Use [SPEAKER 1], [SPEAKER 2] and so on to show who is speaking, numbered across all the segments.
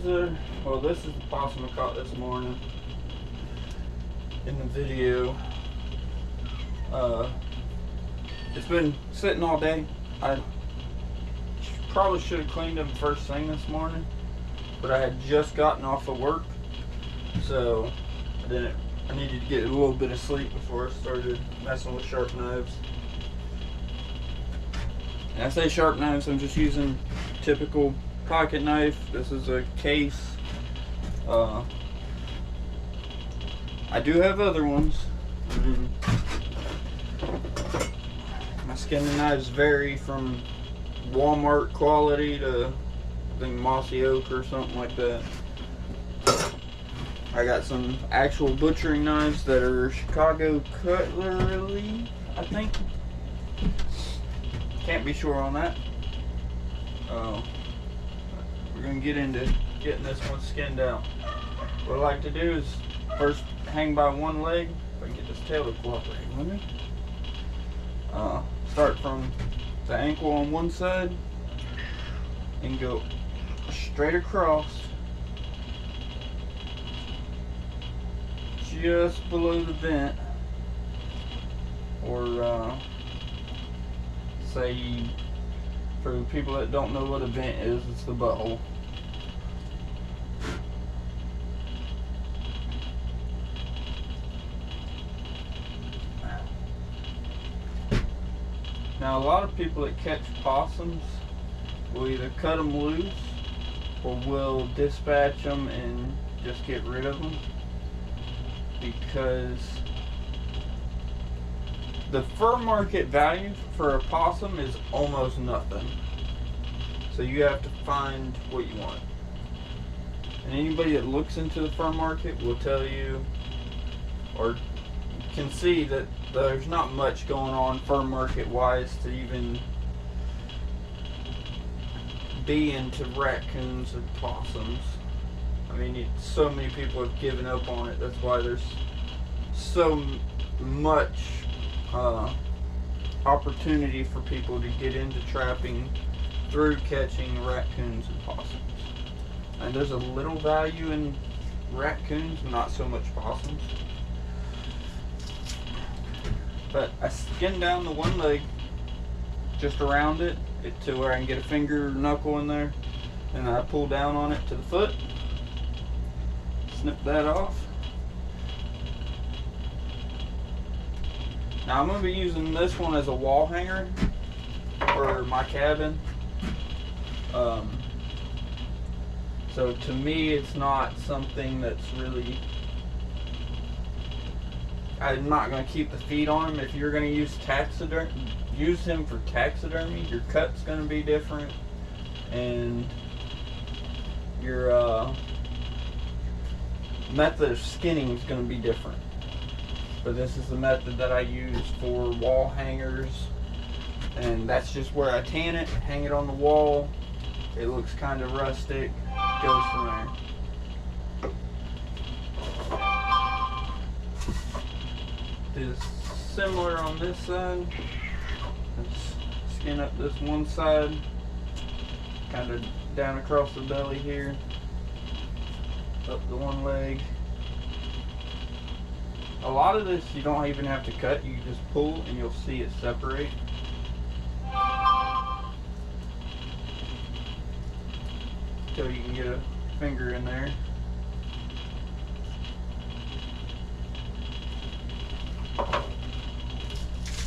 [SPEAKER 1] this is the possum I caught this morning in the video. It's been sitting all day. I probably should have cleaned them first thing this morning, but I had just gotten off of work, so I needed to get a little bit of sleep before I started messing with sharp knives. And I say sharp knives, I'm just using typical pocket knife. This is a case. I do have other ones. My skinning knives vary from Walmart quality to, I think, mossy oak or something like that. I got some actual butchering knives that are Chicago cutlery, I think. Can't be sure on that. We're gonna get into getting this one skinned out. What I like to do is first hang by one leg. If I can get this tail to cooperate with me. Start from the ankle on one side and go straight across just below the vent, or say, for people that don't know what a vent is, it's the butthole. Now, a lot of people that catch possums will either cut them loose or will dispatch them and just get rid of them, because the fur market value for a possum is almost nothing. So you have to find what you want. And anybody that looks into the fur market will tell you, or can see, that there's not much going on fur market wise to even be into raccoons and possums. I mean, so many people have given up on it. That's why there's so much opportunity for people to get into trapping through catching raccoons and possums. And there's a little value in raccoons, not so much possums. But I skin down the one leg just around it to where I can get a finger or knuckle in there, and I pull down on it to the foot, snip that off. Now I'm going to be using this one as a wall hanger for my cabin. So to me, it's not something that's really, I'm not going to keep the feet on him. If you're going to use him for taxidermy, your cut's going to be different, and your method of skinning is going to be different. But this is the method that I use for wall hangers, and that's just where I tan it, hang it on the wall. It looks kind of rustic. Goes from there. Is similar on this side. Let's skin up this one side, kind of down across the belly here, up the one leg. A lot of this you don't even have to cut, you just pull and you'll see it separate. Until you can get a finger in there.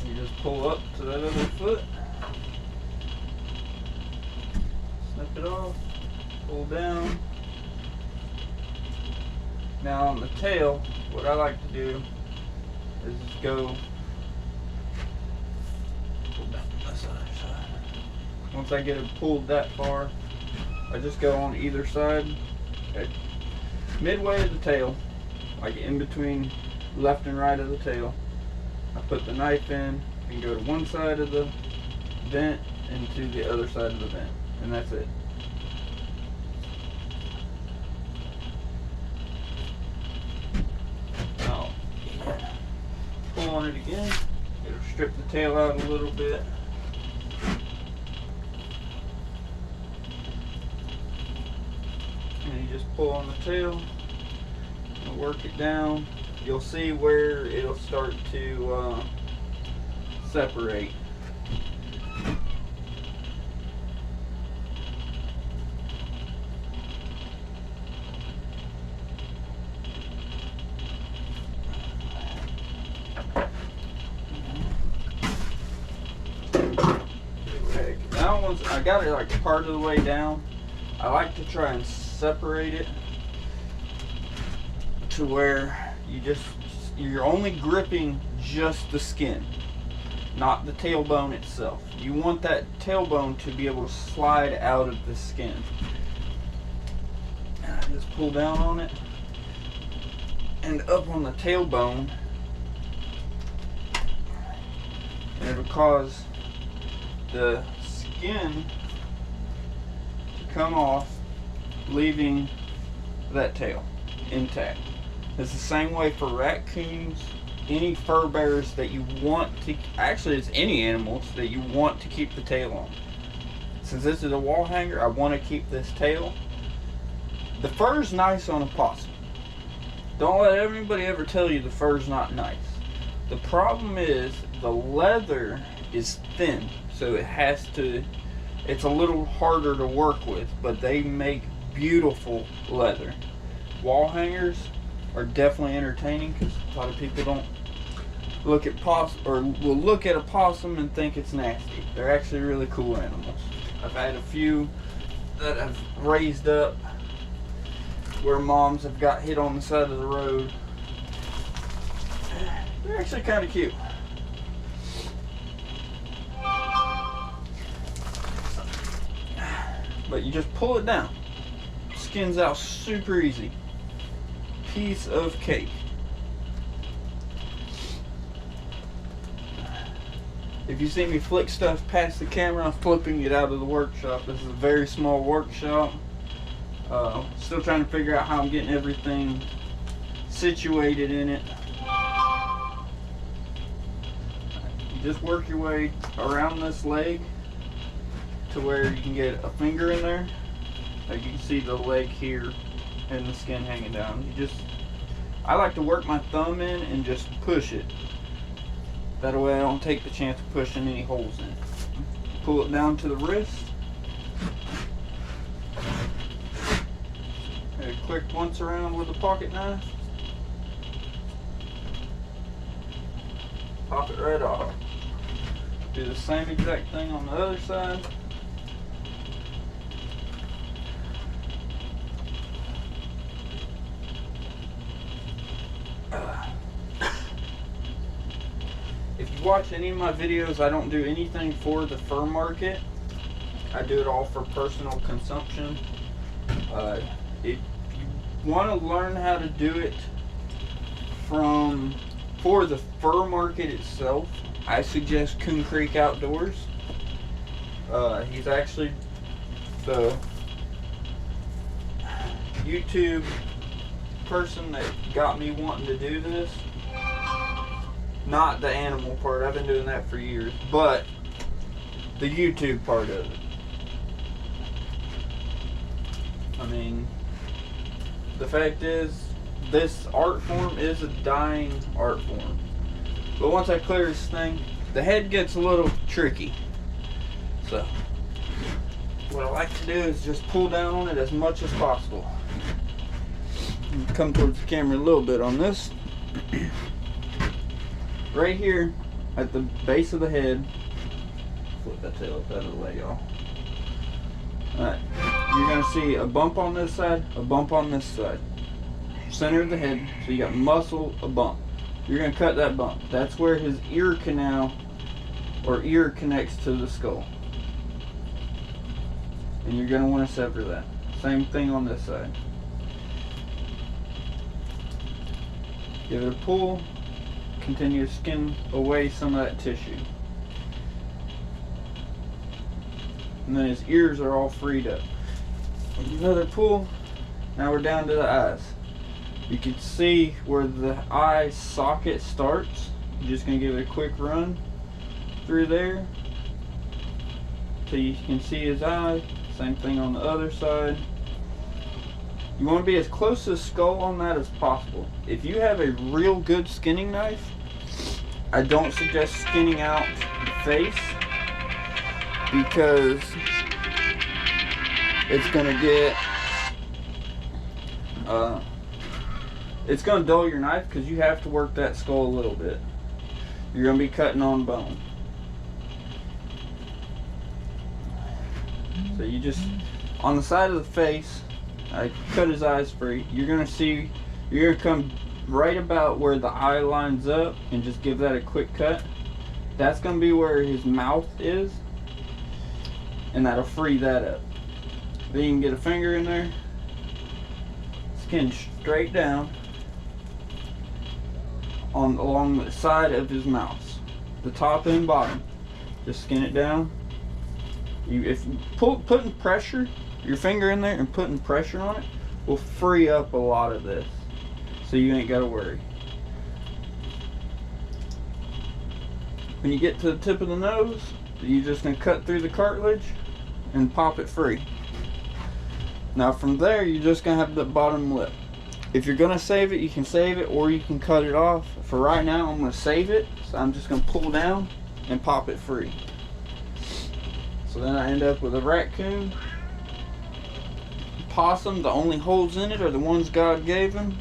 [SPEAKER 1] You just pull up to that other foot, snip it off, pull down. Now on the tail, what I like to do is just go pull down this other side. Once I get it pulled that far, I just go on either side. Okay. Midway of the tail, like in between left and right of the tail, I put the knife in and go to one side of the vent and to the other side of the vent, and that's it. Now, pull on it again, it'll strip the tail out a little bit. pull on the tail and work it down. You'll see where it'll start to separate. Now once I got it like part of the way down, I like to try and separate it to where you're only gripping just the skin, not the tailbone itself. You want that tailbone to be able to slide out of the skin. And I just pull down on it and up on the tailbone, and it'll cause the skin to come off, leaving that tail intact. It's the same way for raccoons, any fur bearers that you want to, actually it's any animals that you want to keep the tail on. Since this is a wall hanger, I want to keep this tail. The fur's nice on a possum. Don't let anybody ever tell you the fur's not nice. The problem is the leather is thin, so it's a little harder to work with, but they make beautiful leather. Wall hangers are definitely entertaining because a lot of people don't look at will look at a possum and think it's nasty. They're actually really cool animals. I've had a few that I've raised up where moms have got hit on the side of the road. They're actually kind of cute. But you just pull it down. Skin's out super easy. Piece of cake. If you see me flick stuff past the camera, I'm flipping it out of the workshop. This is a very small workshop. Still trying to figure out how I'm getting everything situated in it. You just work your way around this leg to where you can get a finger in there. Like you can see the leg here and the skin hanging down. I like to work my thumb in and just push it. That way I don't take the chance of pushing any holes in it. Pull it down to the wrist. And quick once around with a pocket knife. Pop it right off. Do the same exact thing on the other side. If you watch any of my videos, I don't do anything for the fur market. I do it all for personal consumption. If you want to learn how to do it for the fur market itself, I suggest Coon Creek Outdoors. He's actually the YouTube person that got me wanting to do this. Not the animal part, I've been doing that for years, but the YouTube part of it. I mean, the fact is, this art form is a dying art form. But once I clear this thing, the head gets a little tricky. So, what I like to do is just pull down on it as much as possible. Come towards the camera a little bit on this. Right here at the base of the head, flip that tail up out of the way, y'all. Alright, you're going to see a bump on this side, a bump on this side. Center of the head, so you got muscle, a bump. You're going to cut that bump. That's where his ear canal or ear connects to the skull. And you're going to want to sever that. Same thing on this side. Give it a pull. Continue to skin away some of that tissue. And then his ears are all freed up. Another pull. Now we're down to the eyes. You can see where the eye socket starts. You're just going to give it a quick run through there till you can see his eye. Same thing on the other side. You want to be as close to the skull on that as possible. If you have a real good skinning knife, I don't suggest skinning out the face because it's gonna get it's gonna dull your knife because you have to work that skull a little bit. You're gonna be cutting on bone. So you just, on the side of the face, I cut his eyes free. You're gonna come right about where the eye lines up and just give that a quick cut. That's gonna be where his mouth is, and that'll free that up. Then you can get a finger in there, skin straight down along the side of his mouth, the top and bottom. Just skin it down. Putting pressure, your finger in there and putting pressure on it will free up a lot of this, so you ain't gotta worry. When you get to the tip of the nose, you're just gonna cut through the cartilage and pop it free. Now from there, you're just gonna have the bottom lip. If you're gonna save it, you can save it or you can cut it off. For right now, I'm gonna save it, so I'm just gonna pull down and pop it free. So then I end up with a raccoon. Possum, the only holes in it are the ones God gave him.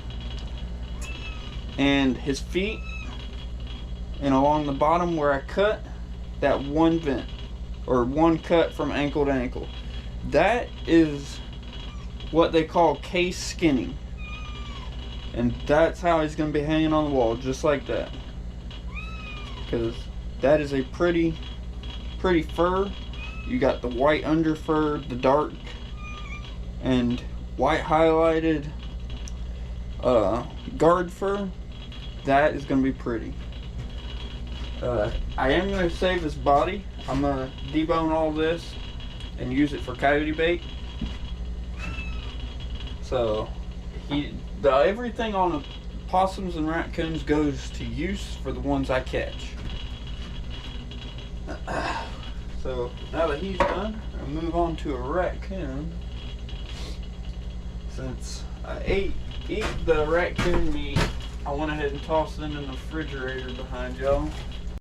[SPEAKER 1] And his feet, and along the bottom where I cut, that one vent, or one cut from ankle to ankle. That is what they call case skinning. And that's how he's going to be hanging on the wall, just like that. Because that is a pretty fur. You got the white under fur, the dark and white highlighted guard fur. That is going to be pretty. I am going to save his body. I'm going to debone all this and use it for coyote bait. So everything on the possums and raccoons goes to use for the ones I catch. So now that he's done, I'll move on to a raccoon. Since I ate the raccoon meat, I went ahead and tossed them in the refrigerator behind y'all.